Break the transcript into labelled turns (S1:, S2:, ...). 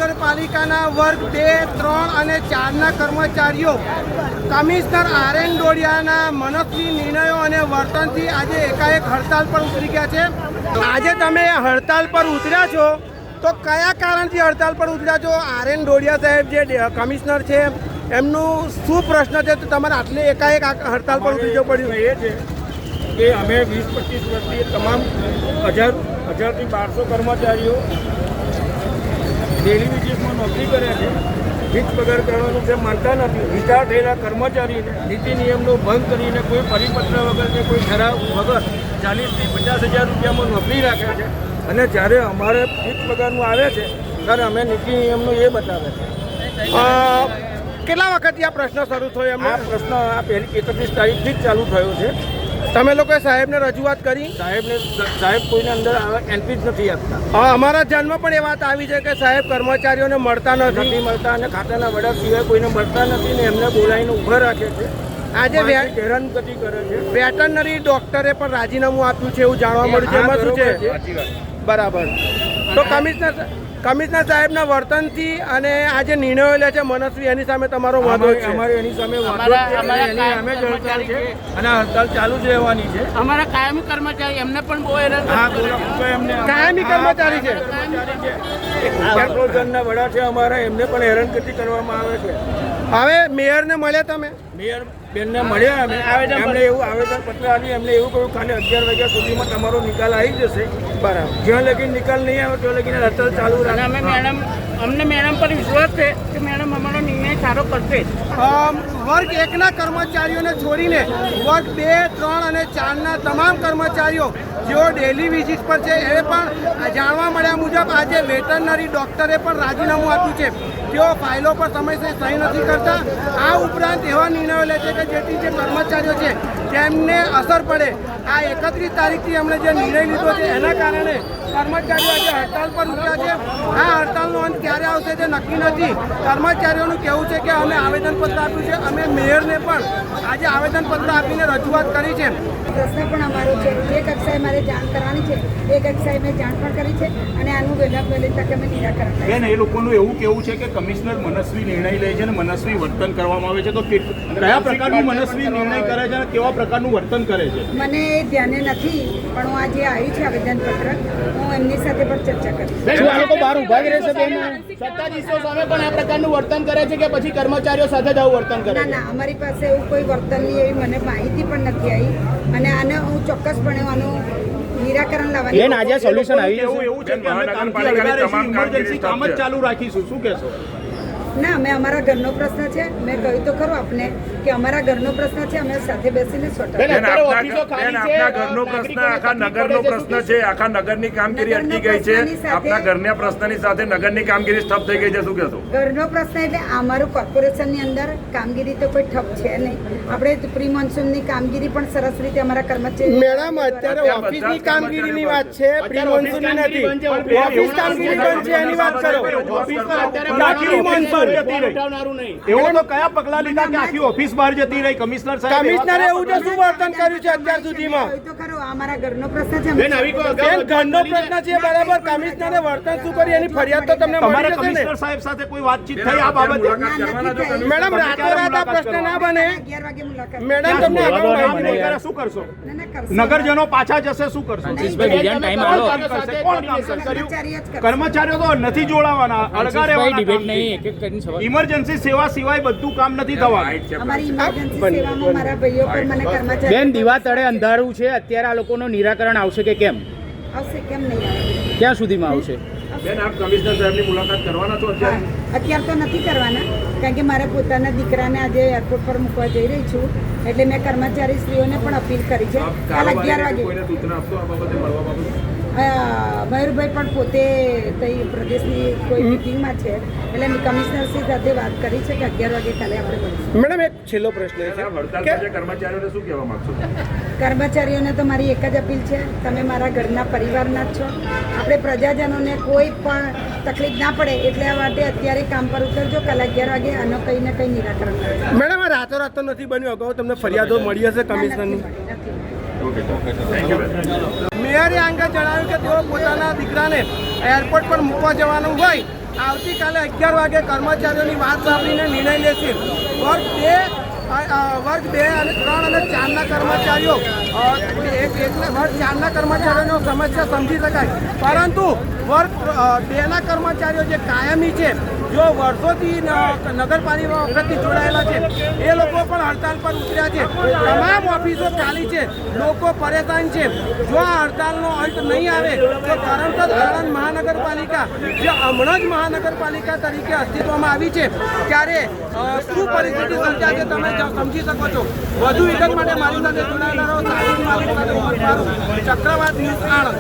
S1: મહાનગરપાલિકાના વર્ગ 2, 3 અને 4ના કર્મચારીઓ કમિશનર RN ડોડિયાના મનસ્વી નિર્ણયો અને વર્તનથી આજે એકાએક હડતાલ પર ઉતરી ગયા છે. આજે તમે હડતાલ પર ઉતર્યા છો તો કયા કારણથી હડતાલ પર ઉતર્યા છો? RN ડોડિયા સાહેબ જે કમિશનર છે એમનું શું પ્રશ્ન છે તો તમારે આટલે એકાએક હડતાલ પર ઉતરી જવું પડ્યું?
S2: એ છે કે અમે 20-25 વર્ષથી તમામ હજારથી 1200 કર્મચારીઓ ડેલી વેજીસમાં નોકરી કરે છે. ફિક્સ પગાર કરવાનું જે માનતા નથી. રિટાયર થયેલા કર્મચારીને નીતિ નિયમનો ભંગ કરીને કોઈ પરિપત્ર વગર કે કોઈ ઠરાવ વગર 40,000 થી 50,000 રૂપિયામાં નોકરી રાખે છે. અને જ્યારે અમારે ફિક્સ પગારનું આવે છે ત્યારે અમે નીતિ નિયમનો એ બતાવે છે.
S1: કેટલા વખતથી આ પ્રશ્ન શરૂ થયો?
S2: આ પ્રશ્ન આ પહેલી 31 તારીખથી જ ચાલુ થયો છે.
S1: તમે લોકોએ સાહેબને રજૂઆત કરી?
S2: સાહેબ કોઈને અંદર એન્ટ્રી જ નથી આપતા.
S1: અમારા ધ્યાનમાં પણ એ વાત આવી છે કે સાહેબ કર્મચારીઓને મળતા નથી
S2: અને ખાતાના વડા સિવાય કોઈને મળતા નથી ને એમને બોલાવીને ઊભા રાખે છે.
S1: આજે
S2: હેરાનગતિ કરે છે.
S1: વેટરનરી ડોક્ટરે પણ રાજીનામું આપ્યું છે એવું જાણવા મળ્યું છે. એમાં શું છે? બરાબર. તો કમિશનર સાહેબના વર્તનથી અને આ જે નિર્ણયો લે છે મનસ્વી, એની સામે તમારો વાંધો છે?
S2: અમારે એની સામે વાંધો છે અને એની સામે જ હડતાલ છે અને હડતાલ ચાલુ જ રહેવાની છે.
S3: અમારા કાયમી કર્મચારી એમને પણ બહુ હેરાન
S1: કાયમી કર્મચારી છે.
S2: કોર્પોરેશનના વડા છે અમારા, એમને પણ હેરાનગતિ કરવામાં આવે છે.
S1: હવે મેયરને મળ્યા તમે?
S2: મેયર બેનને મળ્યા અમે. એમને એવું આવેદનપત્ર આપ્યું. એમને એવું કહ્યું ખાલી 11 વાગ્યા સુધીમાં તમારો નિકાલ આવી જશે.
S1: બરાબર.
S2: જ્યાં લગી નિકાલ નહીં આવે ત્યાં લગીને હડતાલ ચાલુ રાખે.
S3: અમે અમને મેડમ પર વિશ્વાસ છે કે મેડમ અમારો નિર્ણય સારો કરશે.
S1: વર્ગ 1ના કર્મચારીઓને છોડીને વર્ગ 2, 3 અને 4ના તમામ કર્મચારીઓ જેઓ ડેલી વિઝિટ પર છે એ પણ જાણવા મળ્યા મુજબ આજે વેટરનરી ડોક્ટરે પણ રાજીનામું આપ્યું છે. તેઓ ફાઇલો પર સમયસર સહી નથી કરતા. આ ઉપરાંત એવા નિર્ણયો લે છે કે જેથી જે કર્મચારીઓ છે તેમને અસર પડે. આ 31 તારીખથી એમણે જે નિર્ણય લીધો છે એના કારણે કર્મચારીઓ આજે હડતાલ પર ઉતર્યા છે. આ હડતાલનો અંત ક્યારે આવશે તે નક્કી નથી. કર્મચારીઓનું કહેવું છે કે અમે આવેદનપત્ર આપ્યું છે. અમે મેયરને પણ આજે આવેદનપત્ર આપીને રજૂઆત કરી છે.
S4: પ્રશ્ન પણ અમારો છે. જે કક્ષાએ મારે જાણ કરવાની છે એ કક્ષાએ મેં જાણ પણ કરી છે અને આનું વહેલી તકે અમે નિરાકરણ કરીએ.
S5: બેન, એ લોકોનું એવું કેવું છે કે કમિશનર મનસ્વી નિર્ણય લે છે અને મનસ્વી વર્તન કરવામાં આવે છે, તો કયા પ્રકારનું મનસ્વી નિર્ણય કરે છે અને કેવા પ્રકારનું વર્તન કરે છે?
S4: મને એ ધ્યાને નથી, પણ હું આજે આવ્યું છે આવેદનપત્ર, હું એમની સાથે પણ ચર્ચા કરીશ.
S3: શું આ લોકો બહાર ઉભા જ રહેશે બેન? સત્તાધીશો સામે પણ આ પ્રકારનું વર્તન કરે છે કે પછી કર્મચારીઓ સાથે જ આવું વર્તન કરે?
S4: ના, અમારી પાસે એવું કોઈ વર્તનની એવી મને માહિતી પણ નથી આવી અને આને હું ચોક્કસપણે આનું નિરાકરણ લાવવાની.
S5: બેન, આજે સોલ્યુશન આવી જશે? એવું છે કે અમે ઇમરજન્સી કામ જ ચાલુ રાખીશું, શું કહેશો?
S4: ના, અમે અમારા ઘરનો પ્રશ્ન છે. મેં કહ્યું તો ખરું આપને કે અમારા ઘરનો પ્રશ્ન છે. અમે સાથે બેસીને સોલ્વ કરીશું.
S6: આપના ઘરનો પ્રશ્ન આખા નગરનો પ્રશ્ન છે. આખા નગરની કામગીરી અટકી ગઈ છે. આપના ઘરના પ્રશ્નની સાથે નગરની કામગીરી ઠપ થઈ ગઈ છે, શું કહેશો?
S4: ઘરનો પ્રશ્ન એટલે અમારું કોર્પોરેશનની અંદર કામગીરી તો કોઈ ઠપ છે નહીં. આપણે પ્રી મોન્સૂનની કામગીરી પણ સરસ રીતે અમારા કર્મચારી.
S1: મેડમ, અત્યારે ઓફિસની કામગીરીની વાત છે, પ્રી મોન્સૂનની નથી. ઓફિસ કામગીરી બંધ છે એની વાત કરો.
S5: એવો તો કયા પગલા લીધા કે આખી ઓફિસ બહાર જતી રહી? કમિશનર સાહેબ,
S1: કમિશનરે એવું તો શું વર્તન કર્યું છે અત્યાર સુધીમાં?
S4: કહ્યું તો ખરું અમારા ઘરનો પ્રશ્ન છે.
S1: બેન, ઘરનો પ્રશ્ન છે, બરાબર. કમિશનરે વર્તન શું કર્યું એની ફરિયાદ તો તમને મળી જશે ને?
S5: કમિશનર સાહેબ સાથે કોઈ વાતચીત થઈ આ બાબતે?
S1: મેડમ, રાતોરાત આ પ્રશ્ન ના બને.
S4: 11 વાગે મુલાકાત.
S1: મેડમ, તમને અગાઉ માહિતી નહીં કરે.
S5: શું કરશો?
S4: ના, કરશું.
S5: નગરજનો પાછા જશે, શું કરશો? કોણ કામ કરશે? કોણ કામ કરશે?
S4: કર્મચારીઓ જ કરશે.
S5: કર્મચારીઓ તો નથી જોડાવાના, અળગા રહેવાના. ઇમરજન્સી સેવા સિવાય બધું કામ નથી થવાનું.
S4: અમારી ઇમરજન્સી સેવામાં મારા ભાઈઓ પર મને કર્મચારી
S3: બેન, દીવા તળે અંધારું છે. અત્યારે આ લોકોનું નિરાકરણ આવશે કે કેમ?
S4: આવશે, કેમ નહીં આવે?
S3: ક્યાં સુધીમાં આવશે?
S6: બેન, આપ કમિશનર સાહેબની મુલાકાત કરવાના છો અત્યારે?
S4: અત્યારે તો નથી કરવાના, કારણ કે મારે પોતાના દીકરાને આજે એરપોર્ટ પર મૂકવા જઈ રહી છું. એટલે મેં કર્મચારી શ્રીઓને પણ અપીલ કરી છે. કાલ 11 વાગે
S6: કોઈને સૂચના આપશો આ બાબતે મળવા બાબતે?
S4: મયુરભાઈ પણ પોતે તઈ પ્રદેશની કોઈ મિટિંગમાં છે, એટલે મેં કમિશનરશ્રી સાથે વાત કરી છે કે 11 વાગે કાલે આપણે મળીશું.
S1: મેડમ, એક છેલ્લો પ્રશ્ન છે
S6: હડતાલ
S1: કે
S6: પર કર્મચારીઓને શું કહેવા માંગશો?
S4: કર્મચારીઓને તો મારી એક જ અપીલ છે, તમે મારા ઘરના પરિવારના જ છો. આપણે પ્રજાજનોને કોઈ પણ તકલીફ ના પડે એટલે આ માટે અત્યારે કામ પર ઉતરજો. કાલે 11 વાગે આનો કંઈ ને કંઈ નિરાકરણ કરજો.
S1: મેડમ, આ રાતોરાત તો નથી બન્યું. અગાઉ તમને ફરિયાદો મળી હશે કમિશનરની? મેયરે આ અંગે જણાવ્યું કે તેઓ પોતાના દીકરાને એરપોર્ટ પર મૂકવા જવાનું હોય આવતીકાલે 11 વાગે કર્મચારીઓની વાત સાંભળીને નિર્ણય લેશે. વર્ગ 2 અને 3 અને 4ના કર્મચારીઓ વર્ગ 4ના કર્મચારીઓનો સમસ્યા સમજી શકાય, પરંતુ વર્ગ 2ના કર્મચારીઓ જે કાયમી છે, જો વર્ષોથી નગરપાલિકા વખતથી જોડાયેલા છે, એ લોકો પણ હડતાલ પર ઉતર્યા છે. તમામ ઓફિસો ખાલી છે, લોકો પરેશાન છે. જો આ હડતાલનો અંત નહીં આવે તો તરત જ આણંદ મહાનગરપાલિકા, જે હમણાં જ મહાનગરપાલિકા તરીકે અસ્તિત્વમાં આવી છે, ત્યારે શું પરિસ્થિતિ સર્જાશે તમે સમજી શકો છો. વધુ વિગત માટે મારી સાથે જોડાયેલા રહો. ચક્રવાત ન્યૂઝ આણંદ.